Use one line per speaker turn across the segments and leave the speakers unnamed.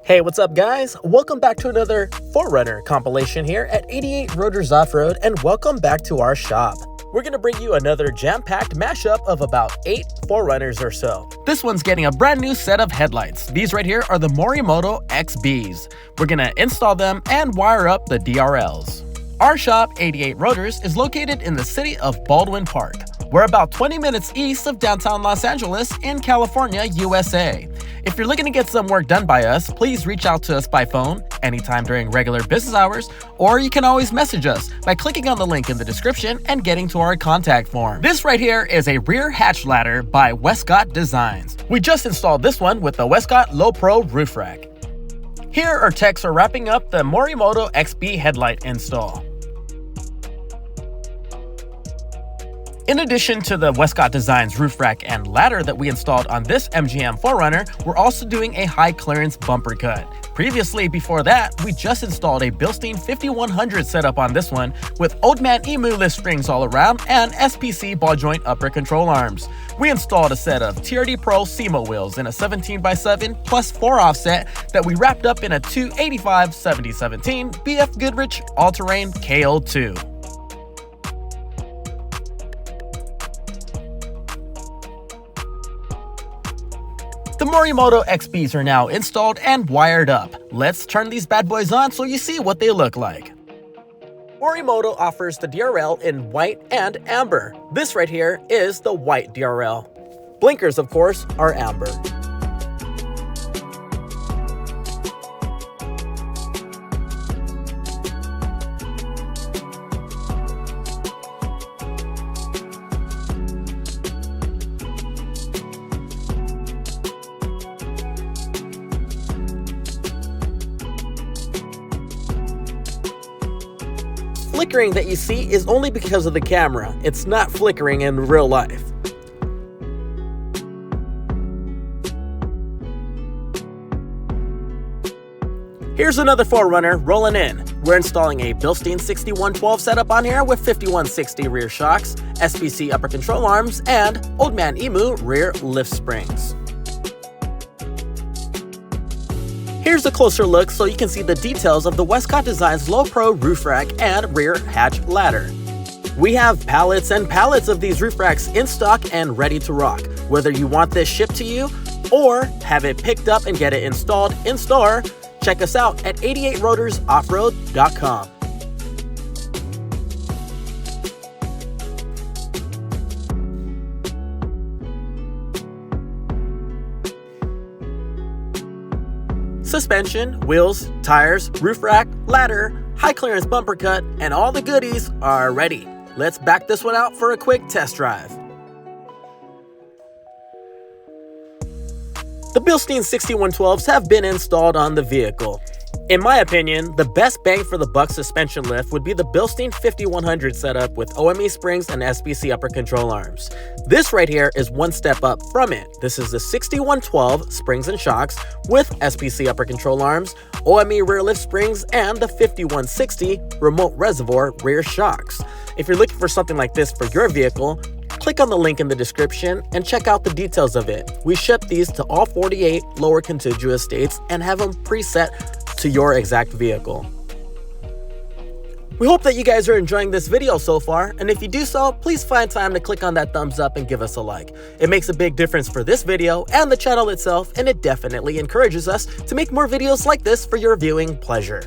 Hey, what's up guys? Welcome back to another 4RUNNER compilation here at 88 Rotors Off-Road, and welcome back to our shop. We're gonna bring you another jam-packed mashup of about 8 4RUNNERs or so. This one's getting a brand new set of headlights. These right here are the Morimoto XBs. We're gonna install them and wire up the DRLs. Our shop, 88 Rotors, is located in the city of Baldwin Park. We're about 20 minutes east of downtown Los Angeles in California, USA. If you're looking to get some work done by us, please reach out to us by phone anytime during regular business hours, or you can always message us by clicking on the link in the description and getting to our contact form. This right here is a rear hatch ladder by WESTCOTT Designs. We just installed this one with the WESTCOTT Low Pro roof rack. Here our techs are wrapping up the Morimoto XB headlight install. In addition to the WESTCOTT Designs roof rack and ladder that we installed on this MGM 4RUNNER, we're also doing a high clearance bumper cut. Previously, before that, we just installed a BILSTEIN 5100 setup on this one with old Man Emu lift springs all around and SPC ball joint upper control arms. We installed a set of TRD Pro SEMO wheels in a 17x7 plus 4 offset that we wrapped up in a 285/7017 BFGoodrich all-terrain KO2. The Morimoto XBs are now installed and wired up. Let's turn these bad boys on so you see what they look like. Morimoto offers the DRL in white and amber. This right here is the white DRL. Blinkers, of course, are amber. Flickering that you see is only because of the camera. It's not flickering in real life. Here's another 4RUNNER rolling in. We're installing a BILSTEIN 6112 setup on here with 5160 rear shocks, SPC upper control arms, and Old Man Emu rear lift springs. Here's a closer look so you can see the details of the WESTCOTT Designs Low Pro roof rack and rear hatch ladder. We have pallets and pallets of these roof racks in stock and ready to rock. Whether you want this shipped to you or have it picked up and get it installed in store, check us out at 88rotorsoffroad.com. Suspension, wheels, tires, roof rack, ladder, high clearance bumper cut, and all the goodies are ready. Let's back this one out for a quick test drive. The BILSTEIN 6112s have been installed on the vehicle. In my opinion, the best bang for the buck suspension lift would be the BILSTEIN 5100 setup with OME springs and SPC upper control arms. This right here is one step up from it. This is the 6112 springs and shocks with SPC upper control arms, OME rear lift springs, and the 5160 Remote Reservoir rear shocks. If you're looking for something like this for your vehicle, click on the link in the description and check out the details of it. We ship these to all 48 lower contiguous states and have them preset to your exact vehicle. We hope that you guys are enjoying this video so far, and if you do so, please find time to click on that thumbs up and give us a like. It makes a big difference for this video and the channel itself, and it definitely encourages us to make more videos like this for your viewing pleasure.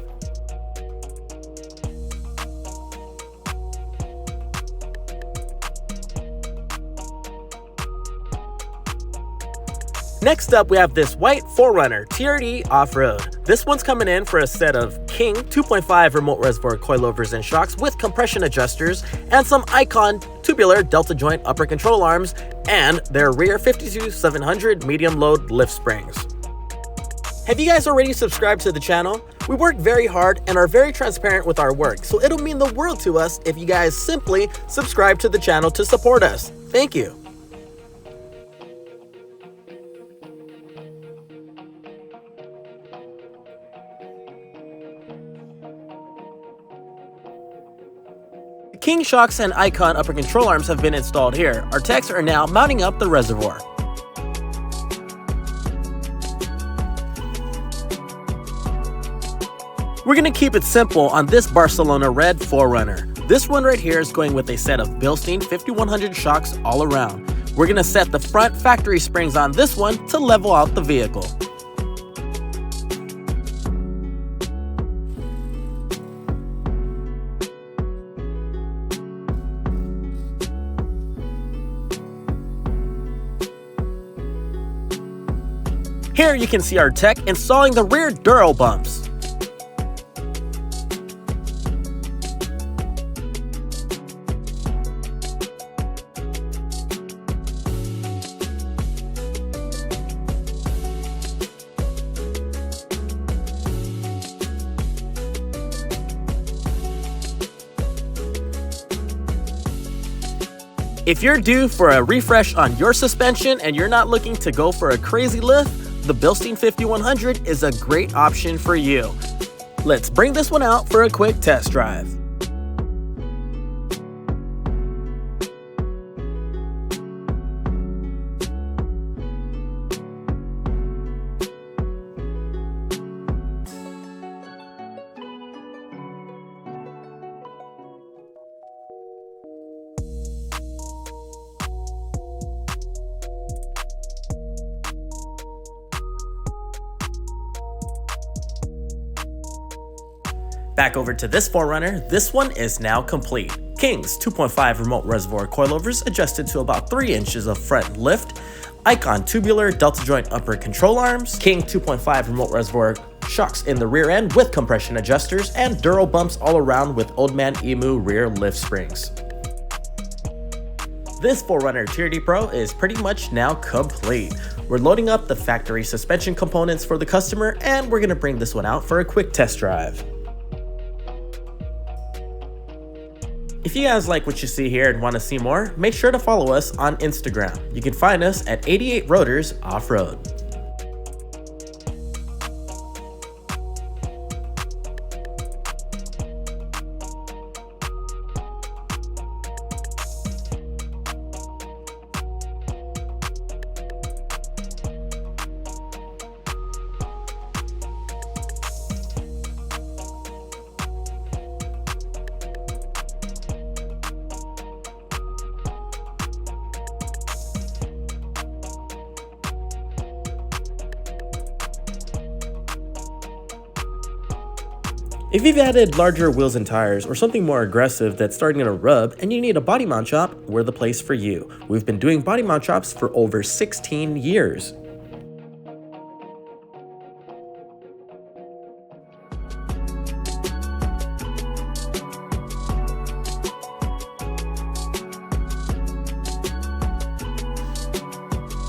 Next up, we have this white 4RUNNER TRD Off-Road. This one's coming in for a set of King 2.5 Remote Reservoir Coilovers and shocks with compression adjusters and some Icon tubular delta joint upper control arms and their rear 52700 medium load lift springs. Have you guys already subscribed to the channel? We work very hard and are very transparent with our work, so it'll mean the world to us if you guys simply subscribe to the channel to support us. Thank you. King shocks and Icon upper control arms have been installed here. Our techs are now mounting up the reservoir. We're going to keep it simple on this Barcelona red 4Runner. This one right here is going with a set of BILSTEIN 5100 shocks all around. We're going to set the front factory springs on this one to level out the vehicle. Here you can see our tech installing the rear Duro bumps. If you're due for a refresh on your suspension and you're not looking to go for a crazy lift, the BILSTEIN 5100 is a great option for you. Let's bring this one out for a quick test drive. Back over to this 4Runner, this one is now complete. King's 2.5 Remote Reservoir Coilovers adjusted to about 3 inches of front lift, Icon tubular delta joint upper control arms, King 2.5 Remote Reservoir shocks in the rear end with compression adjusters, and Duro bumps all around with old Man Emu rear lift springs. This 4Runner TRD Pro is pretty much now complete. We're loading up the factory suspension components for the customer, and we're going to bring this one out for a quick test drive. If you guys like what you see here and want to see more, make sure to follow us on Instagram. You can find us at 88 Rotors Off-Road. If you've added larger wheels and tires or something more aggressive that's starting to rub and you need a body mount shop, we're the place for you. We've been doing body mount shops for over 16 years.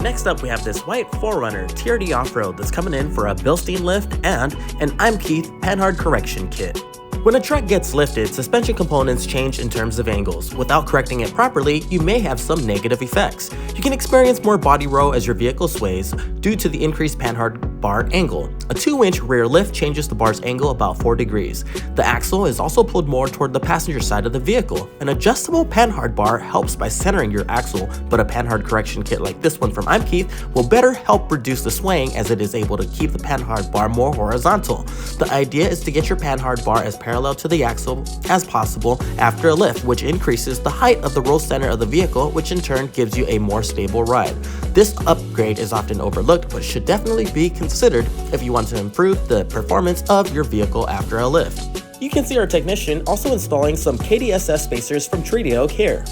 Next up, we have this white 4Runner TRD Off-Road that's coming in for a BILSTEIN lift and an I'm Keith Panhard correction kit. When a truck gets lifted, suspension components change in terms of angles. Without correcting it properly, you may have some negative effects. You can experience more body roll as your vehicle sways due to the increased Panhard bar angle. A 2-inch rear lift changes the bar's angle about 4 degrees. The axle is also pulled more toward the passenger side of the vehicle. An adjustable Panhard bar helps by centering your axle, but a Panhard correction kit like this one from I'm Keith will better help reduce the swaying as it is able to keep the Panhard bar more horizontal. The idea is to get your Panhard bar as parallel to the axle as possible after a lift, which increases the height of the roll center of the vehicle, which in turn gives you a more stable ride. This upgrade is often overlooked, but should definitely be considered if you want to improve the performance of your vehicle after a lift. You can see our technician also installing some Kdss spacers from Treaty Oak here.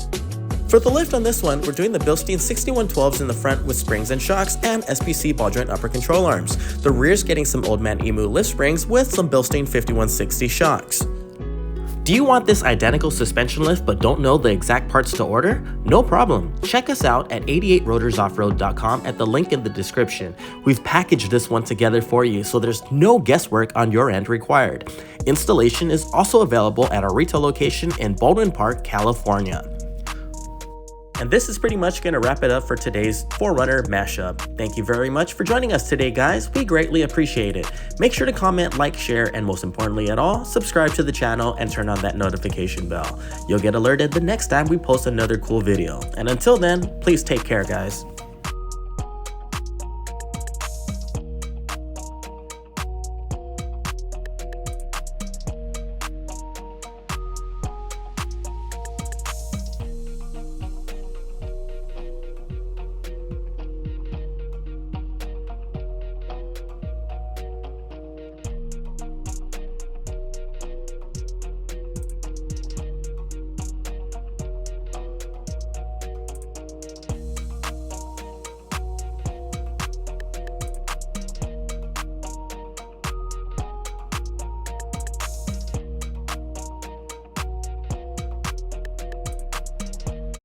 For the lift on this one, we're doing the BILSTEIN 6112s in the front with springs and shocks and SPC ball joint upper control arms. The rear's getting some Old Man Emu lift springs with some BILSTEIN 5160 shocks. Do you want this identical suspension lift but don't know the exact parts to order? No problem. Check us out at 88rotorsoffroad.com at the link in the description. We've packaged this one together for you, so there's no guesswork on your end required. Installation is also available at our retail location in Baldwin Park, California. And this is pretty much going to wrap it up for today's 4Runner mashup. Thank you very much for joining us today, guys. We greatly appreciate it. Make sure to comment, like, share, and most importantly at all, subscribe to the channel and turn on that notification bell. You'll get alerted the next time we post another cool video. And until then, please take care, guys.